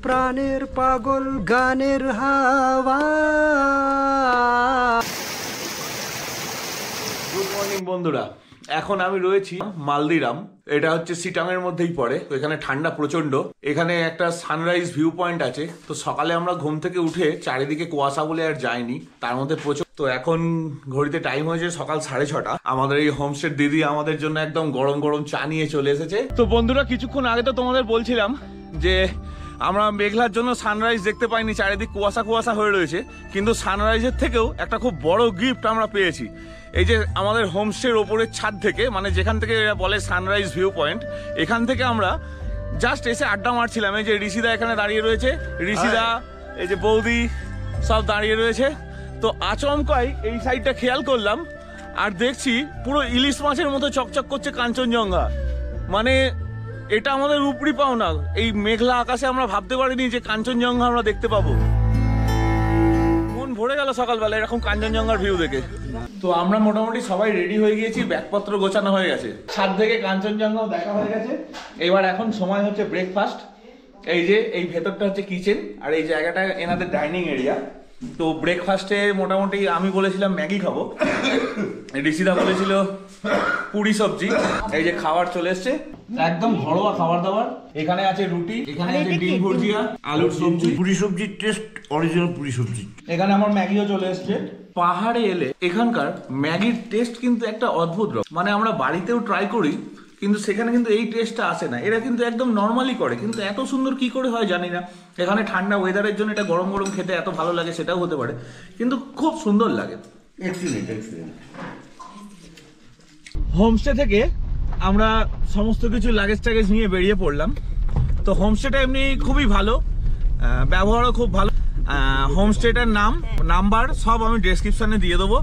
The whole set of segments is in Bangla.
প্রাণের পাগল গানের হাওয়া। গুড মর্নিং বন্ধুরা, এখন আমি রয়েছি মালদিরাম। এটা হচ্ছে সিটংয়ের মধ্যেই পড়ে। তো এখানে ঠান্ডা প্রচন্ড। এখানে একটা সানরাইজ ভিউ পয়েন্ট আছে। তো সকালে আমরা ঘুম থেকে উঠে চারিদিকে কুয়াশা বলে আর যাইনি, তার মধ্যে প্রচুর। তো এখন ঘড়িতে টাইম হয়েছে সকাল 6:30। আমাদের এই হোমস্টের দিদি আমাদের জন্য একদম গরম গরম চা নিয়ে চলে এসেছে। তো বন্ধুরা, কিছুক্ষণ আগে তো তোমাদের বলছিলাম যে আমরা মেঘলার জন্য সানরাইজ দেখতে পাইনি, চারিদিক কুয়াশা কুয়াশা হয়ে রয়েছে। কিন্তু সানরাইজের থেকেও একটা খুব বড় গিফট আমরা পেয়েছি। এই যে আমাদের হোমস্টের ওপরের ছাদ থেকে, মানে যেখান থেকে বলে সানরাইজ ভিউ পয়েন্ট, এখান থেকে আমরা জাস্ট এসে আড্ডা মারছিলাম। এই যে ঋষিদা এখানে দাঁড়িয়ে রয়েছে, ঋষিদা, এই যে বৌদি সব দাঁড়িয়ে রয়েছে। তো আচমকাই এই সাইডটা খেয়াল করলাম আর দেখছি পুরো ইলিশ মাছের মতো চকচক করছে কাঞ্চনজঙ্ঘা। মানে এটা আমাদের উপরি পাওনা। এই মেঘলা আকাশে আমরা ভাবতে পারিনি যে কাঞ্চনজঙ্ঘা আমরা দেখতে পাবো। মন ভরে গেল সকালবেলা এরকম কাঞ্চনজঙ্ঘার ভিউ দেখে। তো আমরা মোটামুটি সবাই রেডি হয়ে গিয়েছি, ব্যাগপত্র গোছানো হয়ে গেছে, ছাদ থেকে কাঞ্চনজঙ্ঘাও দেখা হয়ে গেছে। এবার এখন সময় হচ্ছে ব্রেকফাস্ট। এই যে এই ভেতরটা হচ্ছে কিচেন, আর এই জায়গাটা এনাদের ডাইনিং এরিয়া। তো ব্রেকফাস্টে মোটামুটি আমি বলেছিলাম ম্যাগি খাবো, ঋষিদা বলেছিল পুরি সবজি। এই যে খাবার চলে এসছে, একদম ঘরোয়া খাবার দাবার। এখানে আছে রুটি, এখানে আছে ডিম ভুজিয়া, আলুর সবজি, পুরি সবজির টেস্ট অরিজিনাল পুরি সবজি। এখানে আমার ম্যাগিও চলে এসছে। পাহাড়ে এলে এখানকার ম্যাগির টেস্ট কিন্তু একটা অদ্ভুত রকম। মানে আমরা বাড়িতেও ট্রাই করি, কিন্তু সেখানে কিন্তু এই টেস্টটা আসে না। এরা কিন্তু একদম নর্মালি করে, কিন্তু এত সুন্দর কি করে হয় জানি না। এখানে ঠান্ডা ওয়েদারের জন্য এটা গরম গরম খেতে এত ভালো লাগে সেটাও হতে পারে, কিন্তু খুব সুন্দর লাগে। Excellent excellent. হোমস্টে থেকে আমরা সমস্ত কিছু লাগেজ টাগেজ নিয়ে বেরিয়ে পড়লাম। তো হোমস্টেটা এমনি খুবই ভালো, ব্যবহারও খুব ভালো। হোমস্টেটার নাম্বার সব আমি ডেসক্রিপশনে দিয়ে দেবো।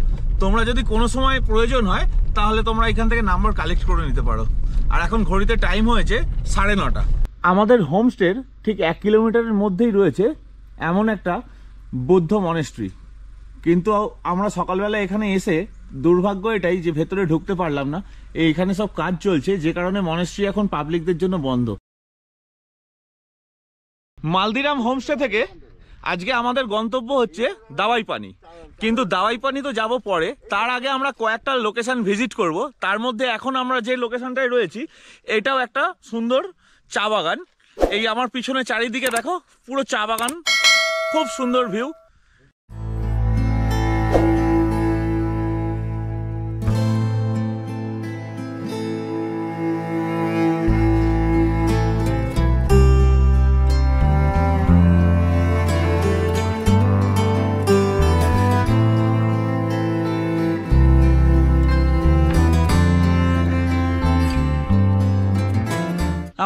তোমরা যদি কোনো সময় প্রয়োজন হয় তাহলে তোমরা এখান থেকে নাম্বার কালেক্ট করে নিতে পারো। আর এখন ঘড়িতে টাইম হয়েছে 9:30। আমাদের হোমস্টের ঠিক 1 কিলোমিটারের মধ্যেই রয়েছে এমন একটা বৌদ্ধ মনেস্ট্রি। কিন্তু আমরা সকালবেলা এখানে এসে দুর্ভাগ্য এটাই যে ভেতরে ঢুকতে পারলাম না। এইখানে সব কাজ চলছে, যে কারণে মনেস্ট্রি এখন পাবলিকদের জন্য বন্ধ। মালদিরাম হোমস্টে থেকে আজকে আমাদের গন্তব্য হচ্ছে দাওয়াই পানি। কিন্তু দাওয়াই পানি তো যাব পরে, তার আগে আমরা কয়েকটা লোকেশন ভিজিট করব। তার মধ্যে এখন আমরা যে লোকেশনটায় রয়েছি এটাও একটা সুন্দর চা বাগান। এই আমার পিছনে চারিদিকে দেখো পুরো চা বাগান, খুব সুন্দর ভিউ।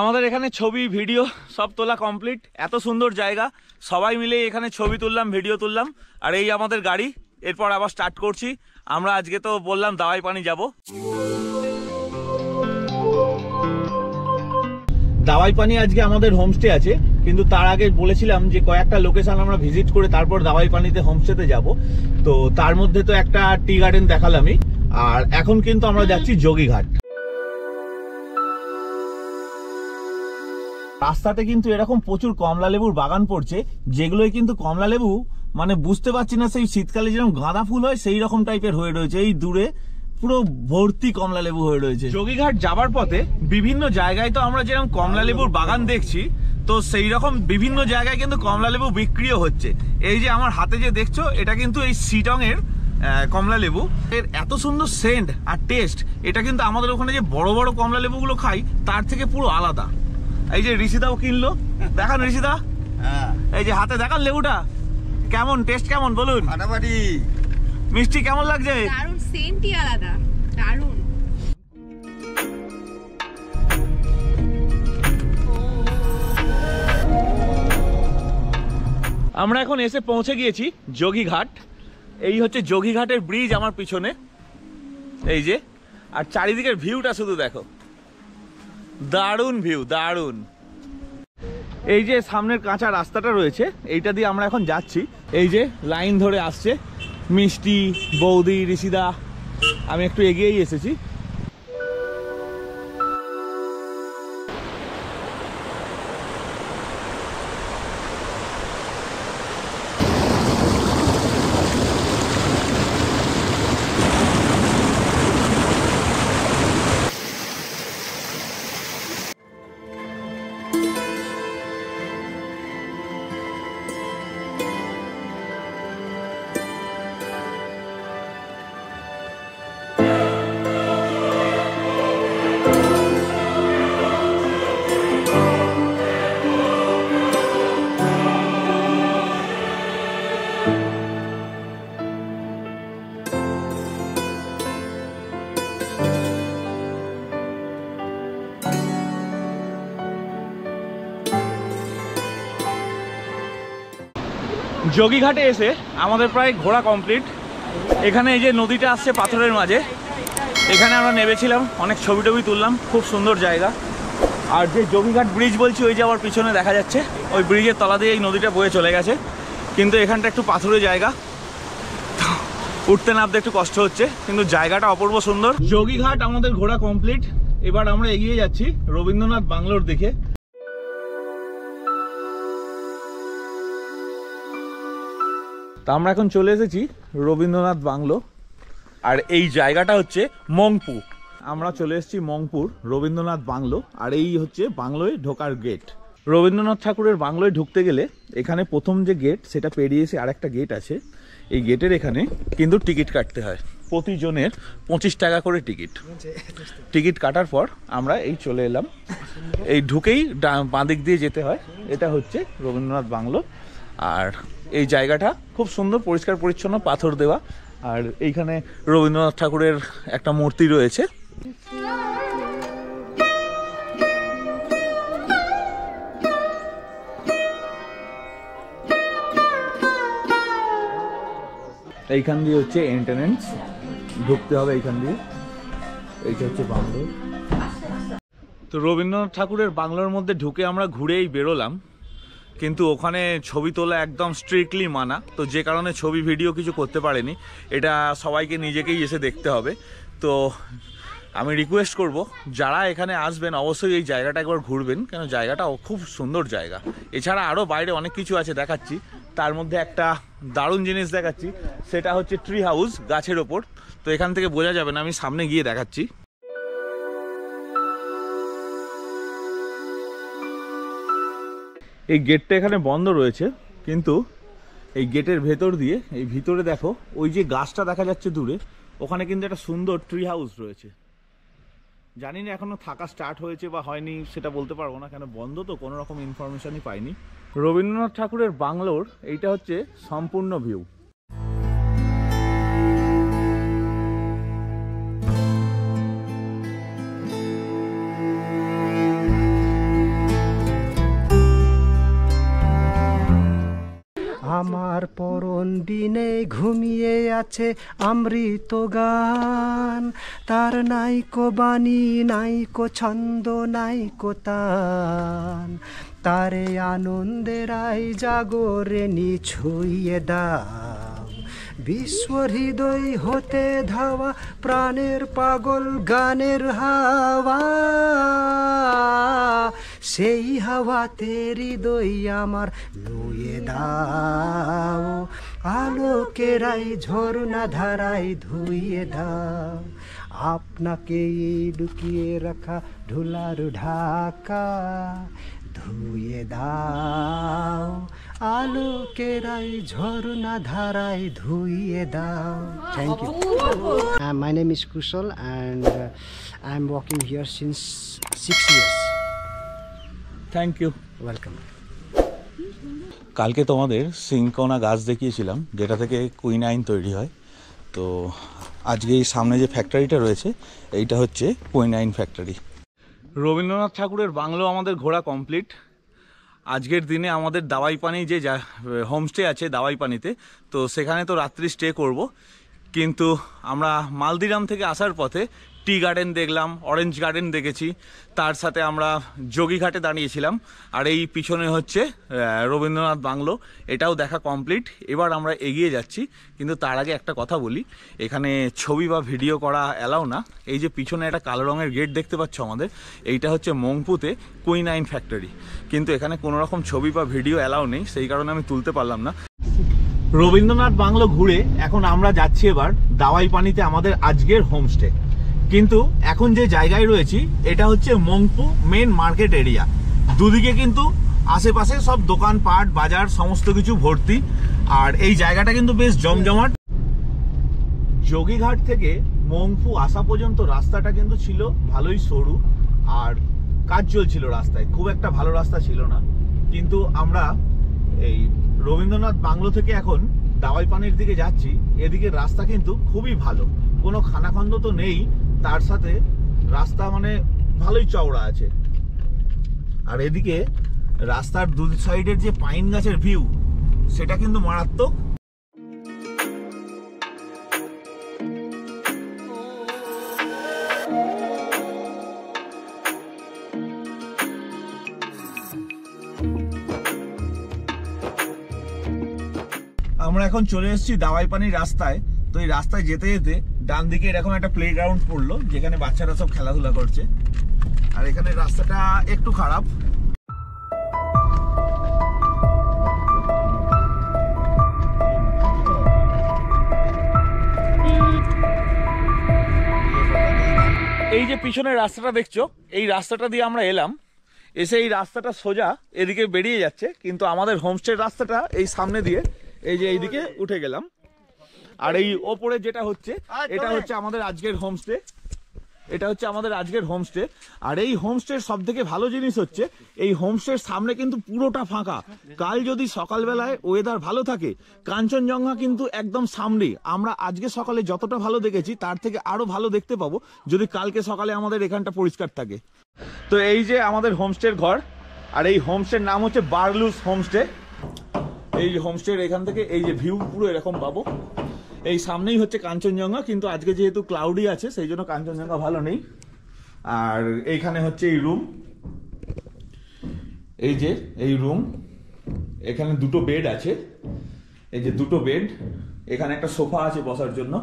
আমাদের এখানে ছবি ভিডিও সব তোলা কমপ্লিট। এত সুন্দর জায়গা, সবাই মিলে এখানে ছবি তুললাম, ভিডিও তুললাম। আর এই আমাদের গাড়ি, এরপর আবার স্টার্ট করছি। আমরা আজকে তো বললাম দাওয়াই পানি যাব। দাওয়াই পানি আজকে আমাদের হোমস্টে আছে, কিন্তু তার আগে বলেছিলাম যে কয়েকটা লোকেশন আমরা ভিজিট করে তারপর দাওয়াই পানিতে হোমস্টেতে যাব। তো তার মধ্যে তো একটা টি গার্ডেন দেখালামই। আর এখন কিন্তু আমরা যাচ্ছি যোগীঘাট। রাস্তাতে কিন্তু এরকম প্রচুর কমলা লেবুর বাগান পড়ছে, যেগুলোই কিন্তু কমলা লেবু মানে বুঝতে পারছি না, সেই শীতকালে যেরকম গাঁদা ফুল হয় সেই রকম টাইপের হয়ে রয়েছে। এই দূরে পুরো ভর্তি কমলা লেবু হয়ে রয়েছে। যোগীঘাট যাবার পথে বিভিন্ন জায়গায় তো আমরা যেরকম কমলা লেবুর বাগান দেখছি, তো সেই রকম বিভিন্ন জায়গায় কিন্তু কমলা লেবু বিক্রিও হচ্ছে। এই যে আমার হাতে যে দেখছো, এটা কিন্তু এই সিটং এর কমলা লেবু। এর এত সুন্দর সেন্ট আর টেস্ট, এটা কিন্তু আমাদের ওখানে যে বড় বড় কমলা লেবুগুলো খাই তার থেকে পুরো আলাদা। এই যে ঋষিদাও কিনলো, দেখান ঋষিদা, এই যে হাতে দেখান লেবুটা কেমন, টেস্ট কেমন বলুন? ফাটাফাটি মিষ্টি কেমন লাগছে? দারুণ, সেন্টই আলাদা, দারুণ। আমরা এখন এসে পৌঁছে গিয়েছি যোগীঘাট। এই হচ্ছে যোগীঘাটের ব্রিজ আমার পিছনে, এই যে। আর চারিদিকের ভিউটা শুধু দেখো, দারুণ ভিউ, দারুণ। এই যে সামনের কাঁচা রাস্তাটা রয়েছে, এইটা দিয়ে আমরা এখন যাচ্ছি। এই যে লাইন ধরে আসছে মিষ্টি, বৌদি, ঋষিদা, আমি একটু এগিয়েই এসেছি। যোগীঘাটে এসে আমাদের প্রায় ঘোরা কমপ্লিট। এখানে এই যে নদীটা আসছে পাথরের মাঝে, এখানে আমরা নেমেছিলাম, অনেক ছবি টবি তুললাম, খুব সুন্দর জায়গা। আর যে যোগীঘাট ব্রিজ বলছি ওই যে আমার পিছনে দেখা যাচ্ছে, ওই ব্রিজের তলা দিয়ে এই নদীটা বয়ে চলে গেছে, কিন্তু এখানটা একটু পাথরের জায়গা, উঠতে নামতে একটু কষ্ট হচ্ছে, কিন্তু জায়গাটা অপূর্ব সুন্দর। যোগীঘাট আমাদের ঘোরা কমপ্লিট, এবার আমরা এগিয়ে যাচ্ছি রবীন্দ্রনাথ বাংলোর দিকে। তা আমরা এখন চলে এসেছি রবীন্দ্রনাথ বাংলো, আর এই জায়গাটা হচ্ছে মংপু। আমরা চলে এসেছি মংপুর রবীন্দ্রনাথ বাংলো, আর এই হচ্ছে বাংলোয় ঢোকার গেট। রবীন্দ্রনাথ ঠাকুরের বাংলোয় ঢুকতে গেলে এখানে প্রথম যে গেট সেটা পেরিয়ে এসে আরেকটা গেট আছে, এই গেটের এখানে কিন্তু টিকিট কাটতে হয়, প্রতিজনের 25 টাকা করে টিকিট কাটার পর আমরা এই চলে এলাম। এই ঢুকেই বাঁ দিক দিয়ে যেতে হয়, এটা হচ্ছে রবীন্দ্রনাথ বাংলো। আর এই জায়গাটা খুব সুন্দর, পরিষ্কার পরিচ্ছন্ন, পাথর দেওয়া, আর এইখানে রবীন্দ্রনাথ ঠাকুরের একটা মূর্তি রয়েছে। এইখান দিয়ে হচ্ছে এন্ট্রান্স, ঢুকতে হবে এইখান দিয়ে, এইটা হচ্ছে বাংলো। তো রবীন্দ্রনাথ ঠাকুরের বাংলোর মধ্যে ঢুকে আমরা ঘুরেই বেরোলাম, কিন্তু ওখানে ছবি তোলা একদম স্ট্রিক্টলি মানা, তো যে কারণে ছবি ভিডিও কিছু করতে পারেনি। এটা সবাইকে নিজেকেই এসে দেখতে হবে। তো আমি রিকোয়েস্ট করব, যারা এখানে আসবেন অবশ্যই এই জায়গাটা একবার ঘুরবেন, কেন জায়গাটা খুব সুন্দর জায়গা। এছাড়া আরও বাইরে অনেক কিছু আছে দেখাচ্ছি, তার মধ্যে একটা দারুণ জিনিস দেখাচ্ছি, সেটা হচ্ছে ট্রি হাউস, গাছের ওপর। তো এখান থেকে বোঝা যাবে না, আমি সামনে গিয়ে দেখাচ্ছি। এই গেটটা এখানে বন্ধ রয়েছে, কিন্তু এই গেটের ভেতর দিয়ে, এই ভিতরে দেখো ওই যে গাছটা দেখা যাচ্ছে দূরে, ওখানে কিন্তু একটা সুন্দর ট্রি হাউস রয়েছে। জানি না এখনো থাকা স্টার্ট হয়েছে বা হয়নি, সেটা বলতে পারবো না, কেন বন্ধ তো, কোনো রকম ইনফরমেশনই পাইনি। রবীন্দ্রনাথ ঠাকুরের বাংলোর এইটা হচ্ছে সম্পূর্ণ ভিউ। আমার পরন বিনে ঘুমিয়ে আছে অমৃত গান, তার নাইকো বাণী, নাইকো ছন্দ, নাইকো তান, তারে আনন্দের আই জাগরে ছুঁয়ে দাও। বিশ্ব হৃদয় হতে ধাওয়া প্রাণের পাগল গানের হাওয়া, সেই হাওয়াতে হৃদয় আমার নুয়ে দাও। আলোকেরাই ঝর্ণা ধারায় ধুইয়ে দাও, আপনাকে লুকিয়ে রাখা ঢোলার ঢাকা ধুয়ে দাও। আলোকেরাই ঝর্ণা ধারায় ধুইয়ে দাও। Thank you. My name is Kushal and I'm working here since 6 years. Thank you, welcome. কালকে তোমাদের সিনকোনা গাছ দেখিয়েছিলাম, যেটা থেকে কুইনাইন তৈরি হয়। তো আজকে এই সামনে যে ফ্যাক্টরিটা রয়েছে, এইটা হচ্ছে কুইনাইন ফ্যাক্টরি। রবীন্দ্রনাথ ঠাকুরের বাংলো আমাদের ঘোরা কমপ্লিট। আজকের দিনে আমাদের দাওয়াইপানি যে হোমস্টে আছে দাওয়াইপানিতে, তো সেখানে তো রাত্রি স্টে করব, কিন্তু আমরা মালদিরাম থেকে আসার পথে টি গার্ডেন দেখলাম, অরেঞ্জ গার্ডেন দেখেছি, তার সাথে আমরা যোগীঘাটে দাঁড়িয়েছিলাম, আর এই পিছনে হচ্ছে রবীন্দ্রনাথ বাংলো, এটাও দেখা কমপ্লিট। এবার আমরা এগিয়ে যাচ্ছি, কিন্তু তার আগে একটা কথা বলি, এখানে ছবি বা ভিডিও করা অ্যালাউ না। এই যে পিছনে একটা কালো রঙের গেট দেখতে পাচ্ছ আমাদের, এইটা হচ্ছে মংপুতে কুইনাইন ফ্যাক্টরি, কিন্তু এখানে কোনো রকম ছবি বা ভিডিও অ্যালাউ নেই, সেই কারণে আমি তুলতে পারলাম না। রবীন্দ্রনাথ বাংলো ঘুরে এখন আমরা যাচ্ছি এবার দাওয়াইপানিতে আমাদের আজকের হোমস্টে। কিন্তু এখন যে জায়গায় রয়েছি এটা হচ্ছে মংপু মেন মার্কেট এরিয়া। দুদিকে কিন্তু আশেপাশে সব দোকানপাট, বাজার, সমস্ত কিছু ভর্তি, আর এই জায়গাটা কিন্তু বেশ জমজমাট। যোগীঘাট থেকে মংপু আসা পর্যন্ত রাস্তাটা কিন্তু ছিল ভালোই সরু, আর কাজ চলছিল রাস্তায়, খুব একটা ভালো রাস্তা ছিল না। কিন্তু আমরা এই রবীন্দ্রনাথ বাংলো থেকে এখন দাওয়াইপানির দিকে যাচ্ছি, এদিকে রাস্তা কিন্তু খুবই ভালো, কোনো খানাখন্দ তো নেই, তার সাথে রাস্তা মানে ভালোই চওড়া আছে। আর এদিকে রাস্তার দু সাইডের যে পাইন গাছের ভিউ, সেটা কিন্তু মারাত্মক। আমরা এখন চলে এসেছি দাওয়াই পানির রাস্তায়। তো এই রাস্তায় যেতে যেতে ডান দিকে এরকম একটা প্লে গ্রাউন্ড পড়লো, যেখানে বাচ্চারা সব খেলাধুলা করছে। আর এখানে রাস্তাটা একটু খারাপ। এই যে পিছনের রাস্তাটা দেখছো, এই রাস্তাটা দিয়ে আমরা এলাম, এসে এই রাস্তাটা সোজা এদিকে বেরিয়ে যাচ্ছে, কিন্তু আমাদের হোমস্টের রাস্তাটা এই সামনে দিয়ে এই যে এইদিকে উঠে গেলাম। আর এই ওপরে যেটা হচ্ছে, এটা হচ্ছে আমাদের আজকের হোমস্টে। এটা হচ্ছে আমাদের আজকের হোমস্টে। আর এই হোমস্টের সব থেকে ভালো জিনিস হচ্ছে, এই হোমস্টের সামনে কিন্তু পুরোটা ফাঁকা। কাল যদি সকালবেলায় ওয়েদার ভালো থাকে, কাঞ্চনজঙ্ঘা কিন্তু একদম সামনেই। আমরা আজকে সকালে যতটা ভালো দেখেছি, তার থেকে আরো ভালো দেখতে পাবো যদি কালকে সকালে আমাদের এখানটা পরিষ্কার থাকে। তো এই যে আমাদের হোমস্টের ঘর, আর এই হোমস্টের নাম হচ্ছে বার্লুস হোমস্টে। এই হোমস্টের এখান থেকে এই যে ভিউ পুরো এরকম পাবো। এই সামনেই হচ্ছে কাঞ্চনজঙ্ঘা, কিন্তু আজকে যেহেতু ক্লাউডি আছে সেই জন্য কাঞ্চনজঙ্ঘা ভালো নেই। আর এইখানে হচ্ছে এই রুম, এই যে এই রুম, এখানে দুটো বেড আছে, এই যে দুটো বেড, এখানে একটা সোফা আছে বসার জন্য।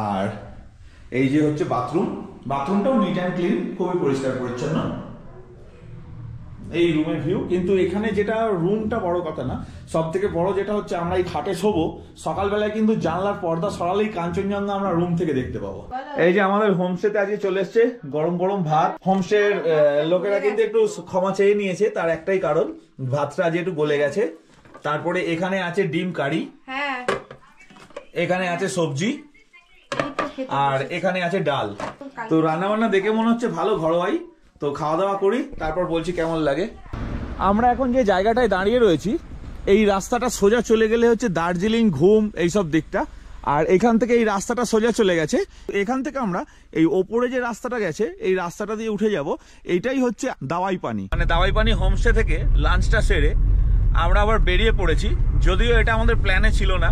আর এই যে হচ্ছে বাথরুম, বাথরুমটাও নিট অ্যান্ড ক্লিন, খুবই পরিষ্কার পরিচ্ছন্ন। এই রুমের ভিউ। কিন্তু এখানে যেটা রুমটা বড় কথা না, সব থেকে বড় যেটা হচ্ছে আমরা এই খাটে শোবো, সকালবেলায় কিন্তু জানলার পর্দা সরালেই কাঞ্চনজঙ্ঘা আমরা রুম থেকে দেখতে পাবো। এই যে আমাদের হোমস্টেতে আজকে চলে এসছে গরম গরম ভাত। হোমস্টের লোকেরা কিন্তু একটু ক্ষমা চেয়ে নিয়েছে, তার একটাই কারণ, ভাতটা আজ একটু গলে গেছে। তারপরে এখানে আছে ডিম কারি, এখানে আছে সবজি, আর এখানে আছে ডাল। তো রান্না বান্না দেখে মনে হচ্ছে ভালো ঘরোয়াই। তো খাওয়া দাওয়া করি, তারপর বলছি কেমন লাগে। আমরা এখন যে জায়গাটায় দাঁড়িয়ে রয়েছি, এই রাস্তাটা সোজা চলে গেলে হচ্ছে দার্জিলিং, ঘুম এইসব দিকটা। আর এখান থেকে এই রাস্তাটা সোজা চলে গেছে। এখান থেকে আমরা এই ওপরে যে রাস্তাটা গেছে, এই রাস্তাটা দিয়ে উঠে যাব। এইটাই হচ্ছে দাওয়াই পানি। মানে দাওয়াই পানি হোমস্টে থেকে লাঞ্চটা সেরে আমরা আবার বেরিয়ে পড়েছি। যদিও এটা আমাদের প্ল্যানে ছিল না,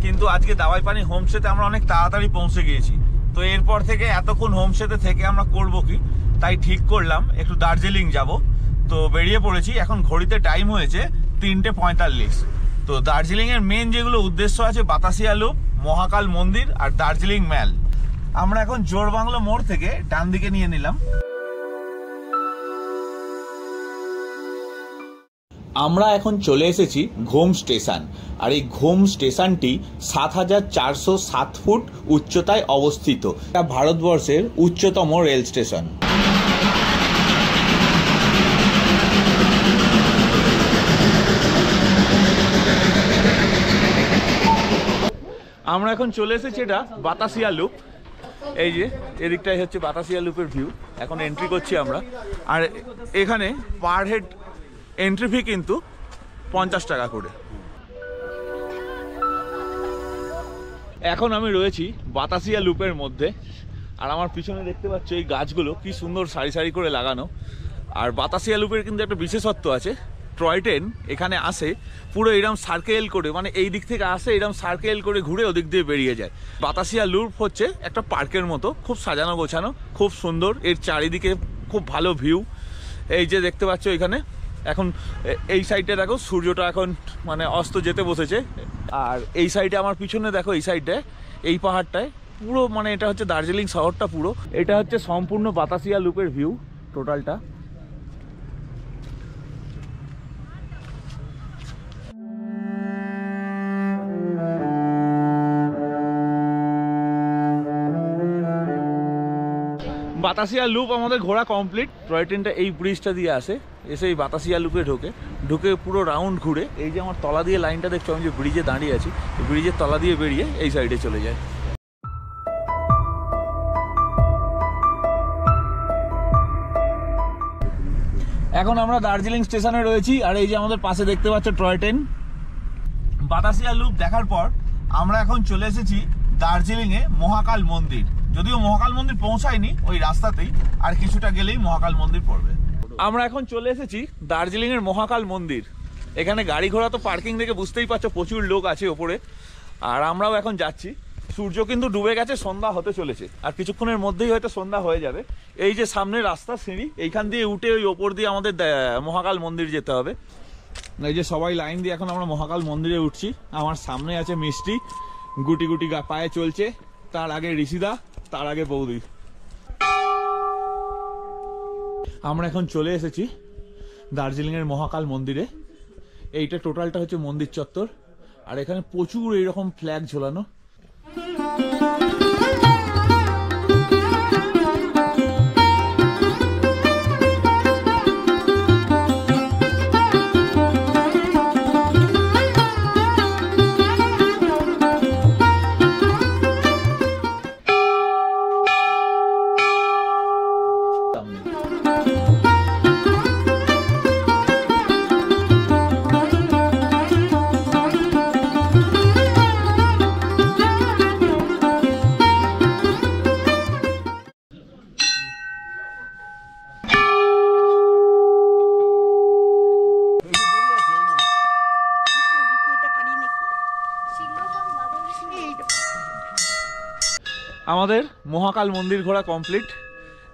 কিন্তু আজকে দাওয়াই পানি হোমস্টেতে আমরা অনেক তাড়াতাড়ি পৌঁছে গিয়েছি। তো এরপর থেকে এতক্ষণ হোমস্টেতে থেকে আমরা করব কি, তাই ঠিক করলাম একটু দার্জিলিং যাব। তো বেরিয়ে পড়েছি। এখন ঘড়িতে টাইম হয়েছে 3:45। তো দার্জিলিং এর মেন যেগুলো উদ্দেশ্য আছে, বাতাসিয়া লুপ, মহাকাল মন্দির আর দার্জিলিং ম্যাল। আমরা এখন জোরবাংলো মোড় থেকে ডান দিকে নিয়ে নিলাম। আমরা এখন চলে এসেছি ঘুম স্টেশন। আর এই ঘুম স্টেশনটি ৭,৪০৭ ফুট উচ্চতায় অবস্থিত। এটা ভারতবর্ষের উচ্চতম রেল স্টেশন। আমরা এখন চলে এসেছি এটা বাতাসিয়া লুপ। এই যে এদিকটাই হচ্ছে বাতাসিয়া লুপের ভিউ। এখন এন্ট্রি করছি আমরা। আর এখানে পার হেড এন্ট্রি ফি কিন্তু 50 টাকা করে। এখন আমি রয়েছি বাতাসিয়া লুপের মধ্যে। আর আমার পিছনে দেখতে পাচ্ছ এই গাছগুলো কি সুন্দর সারি সারি করে লাগানো। আর বাতাসিয়া লুপের কিন্তু একটা বিশেষত্ব আছে, টয় ট্রেন এখানে আসে পুরো এরকম সার্কেল করে, মানে এই দিক থেকে আসে এরকম সার্কেল করে ঘুরে ওদিক দিয়ে বেরিয়ে যায়। বাতাসিয়া লুপ হচ্ছে একটা পার্কের মতো, খুব সাজানো গোছানো, খুব সুন্দর। এর চারিদিকে খুব ভালো ভিউ। এই যে দেখতে পাচ্ছ এখানে এখন এই সাইডে দেখো সূর্যটা এখন মানে অস্ত যেতে বসেছে। আর এই সাইডে আমার পিছনে দেখো, এই সাইডটায় এই পাহাড়টায় পুরো মানে এটা হচ্ছে দার্জিলিং শহরটা পুরো। এটা হচ্ছে সম্পূর্ণ বাতাসিয়া লুপের ভিউ টোটালটা। বাতাসিয়া লুপ আমাদের ঘোরা কমপ্লিট। টয় ট্রেনটা এই ব্রিজটা দিয়ে আসে, এসে এই বাতাসিয়া লুপে ঢুকে পুরো রাউন্ড ঘুরে এই যে আমার তলা দিয়ে লাইনটা দেখছো, আমি যে ব্রিজে দাঁড়িয়ে আছি, এই ব্রিজের তলা দিয়ে বেরিয়ে এই সাইডে চলে যায়। এখন আমরা দার্জিলিং স্টেশনে রয়েছি। আর এই যে আমাদের পাশে দেখতে পাচ্ছ টয় ট্রেন। বাতাসিয়া লুপ দেখার পর আমরা এখন চলে এসেছি দার্জিলিং এ মহাকাল মন্দির। যদিও মহাকাল মন্দির পৌঁছায়নি, ওই রাস্তাতেই আর কিছুটা গেলেই মহাকাল মন্দির পড়বে। আমরা এখন চলে এসেছি দার্জিলিং এর মহাকাল মন্দির। এখানে গাড়ি ঘোড়া তো পার্কিং দেখে বুঝতেই পারছো প্রচুর লোক আছে ওপরে। আর আমরাও এখন যাচ্ছি। সূর্য কিন্তু ডুবে গেছে, সন্ধ্যা হতে চলেছে, আর কিছুক্ষণের মধ্যেই হয়তো সন্ধ্যা হয়ে যাবে। এই যে সামনে রাস্তা সিঁড়ি, এইখান দিয়ে উঠে ওই ওপর দিয়ে আমাদের মহাকাল মন্দির যেতে হবে। এই যে সবাই লাইন দিয়ে এখন আমরা মহাকাল মন্দিরে উঠছি। আমার সামনে আছে মিষ্টি, গুটি গুটি পায়ে চলছে, তার আগে ঋষিদা, তার আগে বৌদি। আমরা এখন চলে এসেছি দার্জিলিং এর মহাকাল মন্দিরে। এইটা টোটালটা হচ্ছে মন্দির চত্বর, আর এখানে প্রচুর এইরকম ফ্ল্যাগ ঝোলানো। আমাদের মহাকাল মন্দির ঘোরা কমপ্লিট।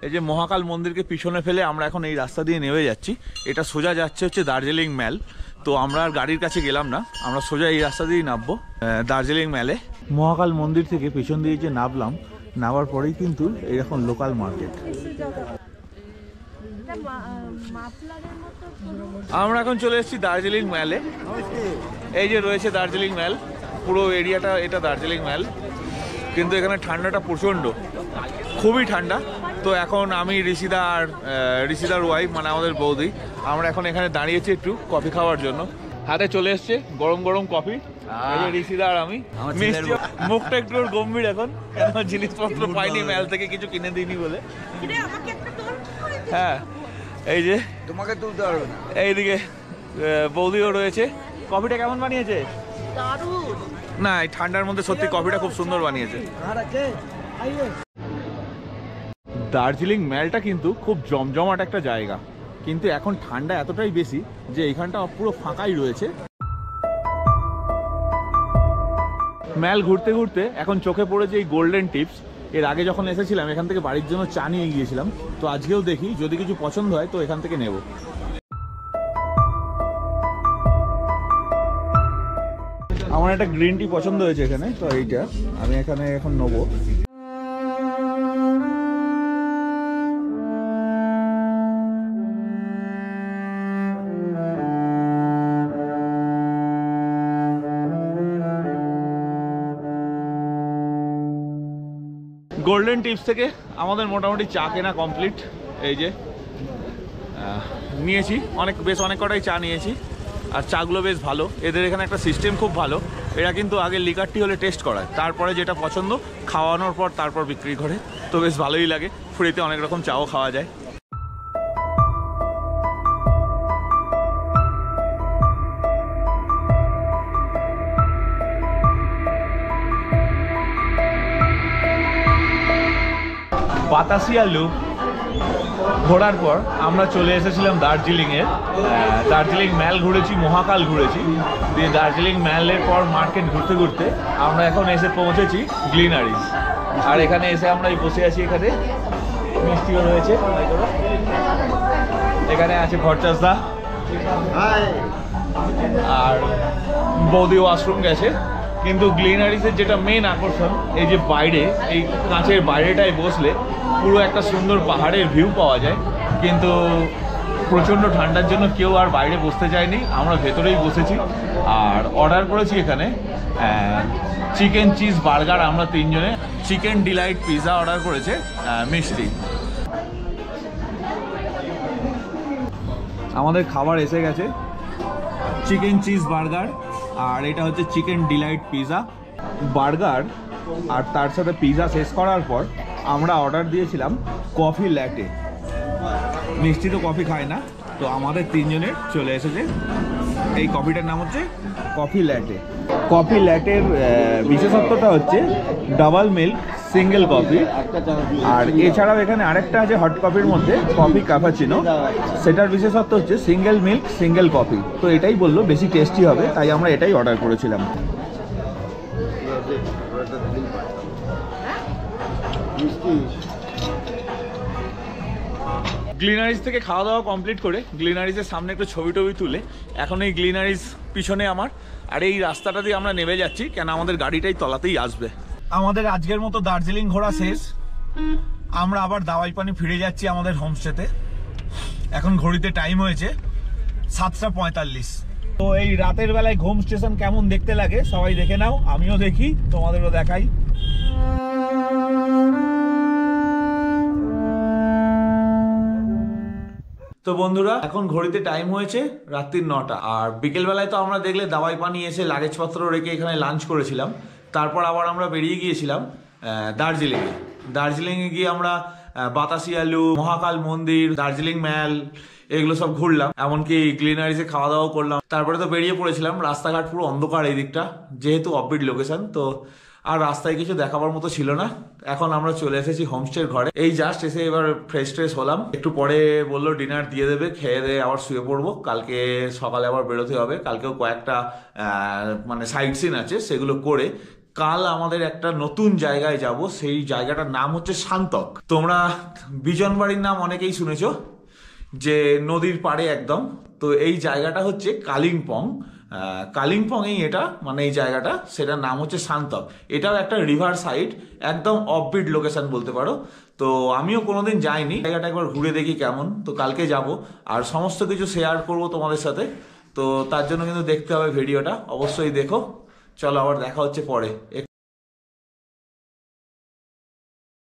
এই যে মহাকাল মন্দিরকে পিছনে ফেলে আমরা এখন এই রাস্তা দিয়ে নেমে যাচ্ছি। এটা সোজা যাচ্ছে হচ্ছে দার্জিলিং ম্যাল। তো আমরা আর গাড়ির কাছে গেলাম না, আমরা সোজা এই রাস্তা দিয়েই নামবো দার্জিলিং ম্যালে। মহাকাল মন্দির থেকে পিছন দিয়ে যে নামলাম, নামার পরেই কিন্তু এইরকম লোকাল মার্কেট। আমরা এখন চলে এসেছি দার্জিলিং ম্যালে। এই যে রয়েছে দার্জিলিং ম্যাল, পুরো এরিয়াটা এটা দার্জিলিং ম্যাল। কিন্তু এখানে ঠান্ডাটা প্রচণ্ড, খুবই ঠান্ডা। তো এখন আমি ঋষিদার ওয়াইফ মানে আমাদের বৌদি, আমরা এখন এখানে দাঁড়িয়েছি একটু কফি খাওয়ার জন্য। হাতে চলে এসছে গরম গরম কফি। ঋষিদা আর আমি, মিষ্টি মুখটা একটু গম্ভীর এখন, কেন জিনিসপত্র পাইনি ম্যাল থেকে, কিছু কিনে দিইনি বলে। হ্যাঁ, এই যে তোমাকে তুলতে পারবে না। এইদিকে বৌদিও রয়েছে। কফিটা কেমন বানিয়েছে? না, এই ঠান্ডার মধ্যে সত্যি কফিটা খুব সুন্দর বানিয়েছে। দার্জিলিং ম্যালটা কিন্তু খুব জমজমাট একটা জায়গা, কিন্তু এখন ঠান্ডা এতটাই বেশি যে এইখানটা পুরো ফাঁকাই রয়েছে। ম্যাল ঘুরতে ঘুরতে এখন চোখে পড়েছে এই গোল্ডেন টিপস। এর আগে যখন এসেছিলাম এখান থেকে বাড়ির জন্য চা নিয়ে গিয়েছিলাম, তো আজকেও দেখি যদি কিছু পছন্দ হয় তো এখান থেকে নেব। আমার একটা গ্রিন টি পছন্দ হয়েছে এখানে, তো এইটা আমি এখানে এখন নেবো। গোল্ডেন টিপস থেকে আমাদের মোটামুটি চা কেনা কমপ্লিট। এই যে নিয়েছি বেশ অনেক কটাই চা নিয়েছি, আর চাগুলো বেশ ভালো। এদের এখানে একটা সিস্টেম খুব ভালো, এরা কিন্তু আগে লিকারটি হলে টেস্ট করায়, তারপরে যেটা পছন্দ খাওয়ানোর পর তারপর বিক্রি করে। তো বেশ ভালোই লাগে, ফ্রিতে অনেক রকম চাও খাওয়া যায়। বাতাসিয়া লুপ ঘোরার পর আমরা চলে এসেছিলাম দার্জিলিংয়ের। দার্জিলিং ম্যাল ঘুরেছি, মহাকাল ঘুরেছি, দিয়ে দার্জিলিং ম্যালের পর মার্কেট ঘুরতে ঘুরতে আমরা এখন এসে পৌঁছেছি গ্লিনারিজ। আর এখানে এসে আমরা বসে আছি, এখানে মিষ্টিও রয়েছে, এখানে আছে ভরচাসদা, আর বৌদি ওয়াশরুম গেছে। কিন্তু গ্লিনারিজের যেটা মেন আকর্ষণ, এই যে বাইরে এই কাঁচের বাইরেটায় বসলে পুরো একটা সুন্দর পাহাড়ের ভিউ পাওয়া যায়। কিন্তু প্রচণ্ড ঠান্ডার জন্য কেউ আর বাইরে বসতে চায়নি, আমরা ভেতরেই বসেছি। আর অর্ডার করেছি এখানে চিকেন চিজ বার্গার, আমরা তিনজনে। চিকেন ডিলাইট পিৎজা অর্ডার করেছে মিষ্টি। আমাদের খাবার এসে গেছে, চিকেন চিজ বার্গার, আর এটা হচ্ছে চিকেন ডিলাইট পিৎজা। বার্গার আর তার সাথে পিৎজা শেষ করার পর আমরা অর্ডার দিয়েছিলাম কফি ল্যাটে। মিষ্টি তো কফি খায় না, তো আমাদের তিনজনের চলে এসেছে এই কফিটার নাম হচ্ছে কফি ল্যাটে। কফি ল্যাটের বিশেষত্বটা হচ্ছে ডাবল মিল্ক, সিঙ্গেল কফি। আর এছাড়াও এখানে আরেকটা আছে হট কফির মধ্যে কফি ক্যাপাচিনো, সেটার বিশেষত্ব হচ্ছে সিঙ্গেল মিল্ক সিঙ্গেল কফি। তো এটাই বললো বেশি টেস্টি হবে, তাই আমরা এটাই অর্ডার করেছিলাম। গ্লিনারিজ থেকে খাওয়া দাওয়া কমপ্লিট করে গ্লিনারিজের সামনে একটু ছবি টবি তুলে এখন এই গ্লিনারিজ পিছনে আমার, আর এই রাস্তাটা দিয়ে আমরা নেমে যাচ্ছি, কেন আমাদের গাড়িটাই তলাতেই আসবে। আমাদের আজকের মতো দার্জিলিং ঘোরা শেষ, আমরা আবার দাওয়াই পানি ফিরে যাচ্ছি আমাদের হোমস্টেতে। এখন ঘড়িতে টাইম হয়েছে 7:45। তো এই রাতের বেলায় ঘুম স্টেশন কেমন দেখতে লাগে সবাই দেখে নাও, আমিও দেখি, তোমাদেরও দেখাই। তো বন্ধুরা এখন ঘড়িতে টাইম হয়েছে রাত্রির 9টা। আর বিকেল বেলায় তো আমরা দেখলে দাওয়াই পানি এসে লাগেজপত্র রেখে এখানে লাঞ্চ করেছিলাম। তারপর আবার আমরা বেরিয়ে গিয়েছিলাম দার্জিলিংয়ে গিয়ে আমরা বাতাসি আলু, মহাকাল মন্দির, দার্জিলিং ম্যাল এগুলো সব ঘুরলাম, এমনকি গ্লিনারিজে খাওয়া দাওয়া করলাম। তারপরে তো বেরিয়ে পড়েছিলাম, রাস্তাঘাট পুরো অন্ধকার এই দিকটা, যেহেতু অফবিট লোকেশন, তো আর রাস্তায় কিছু দেখাবার মতো ছিল না। এখন আমরা চলে এসেছি হোমস্টের ঘরে, এই জাস্ট এসে এবার ফ্রেশ ট্রেশ হলাম। একটু পরে বললো ডিনার দিয়ে দেবে, খেয়ে দিয়ে আবার শুয়ে পড়বো, কালকে সকালে আবার বেরোতে হবে। কালকেও কয়েকটা মানে সাইট সিন আছে, সেগুলো করে কাল আমাদের একটা নতুন জায়গায় যাব। সেই জায়গাটার নাম হচ্ছে শান্তক। তোমরা বিজনবাড়ির নাম অনেকেই শুনেছো, যে নদীর পাড়ে একদম। তো এই জায়গাটা হচ্ছে কালিম্পংয়েই এটা, মানে এই জায়গাটা, সেটার নাম হচ্ছে শান্তক। এটাও একটা রিভার সাইড, একদম অফবিট লোকেশন বলতে পারো। তো আমিও কোনোদিন যাইনি, জায়গাটা একবার ঘুরে দেখি কেমন। তো কালকে যাব আর সমস্ত কিছু শেয়ার করব তোমাদের সাথে। তো তার জন্য কিন্তু দেখতে হবে ভিডিওটা, অবশ্যই দেখো। চলো আবার দেখা হচ্ছে পরে।